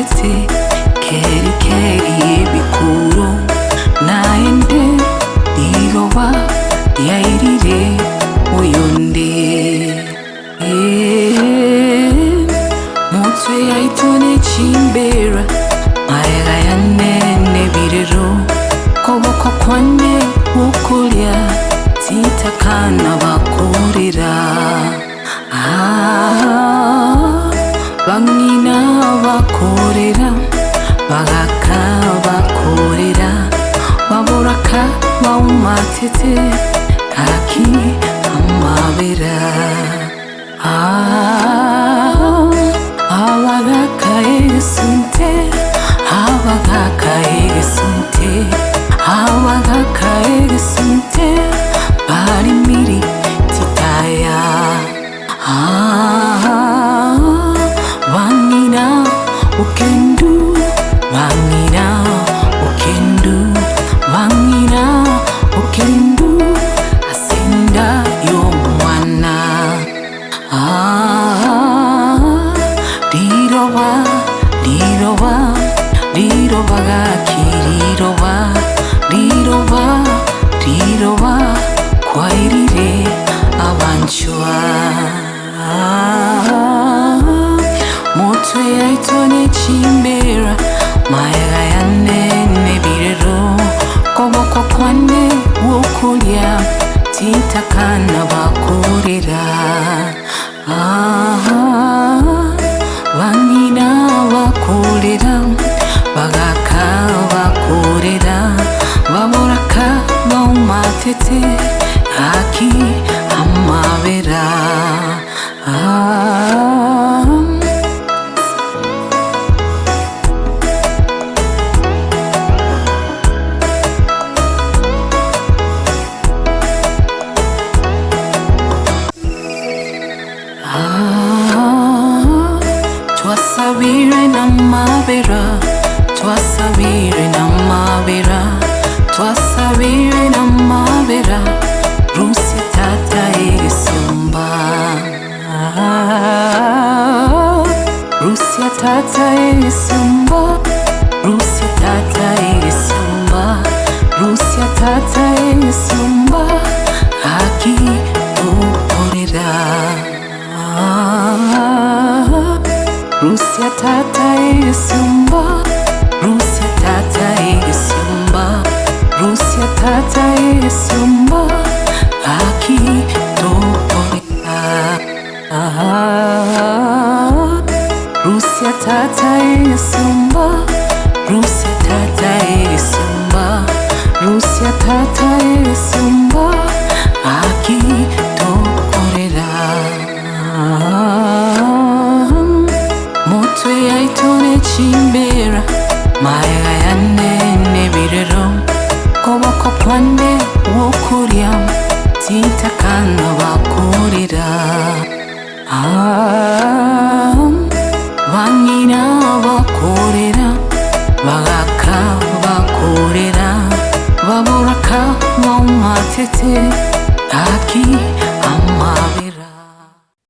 matete keri keri ebikuro naende diroba yairire oyonde mutwe yaitone chimbera maega yanene birero koboko kwane ukulya titakana bakurira bangina bakorera bagaka bakorera baboraka baumatete kaki amabera abagaka esunte abagaka esunte abagaka esunte bari miri titaya Wangina ukendu Wangina ukendu Wangina ukendu Asinda yomwana Diroba Diroba Diroba gaki Diroba Diroba Diroba Kwairire abanchwa mutwe yaitone chimbera maega yanene birero koboko kwane wokulya titakana bakurira bangina bakurira bagaka bakurira baboraka baumatete aki amabera Twasabire na mabera Twasabire na mabera Twasabire na mabera Rusi tata esumba Rusi tata esumba Rusi tata esumba Rusi tata esumba Aki uporera Rusia tata esumba Rusia tata esumba Rusia tata esumba Aki toporeka Rusia tata esumba Rusia tata esumba Rusia tata esumba Aki toporeka mutwe yaitone chimbera maega yanene birero koboko kwane wokurya titakana bakurira bangina bakorera bagaka bakorera baboraka baumatete aki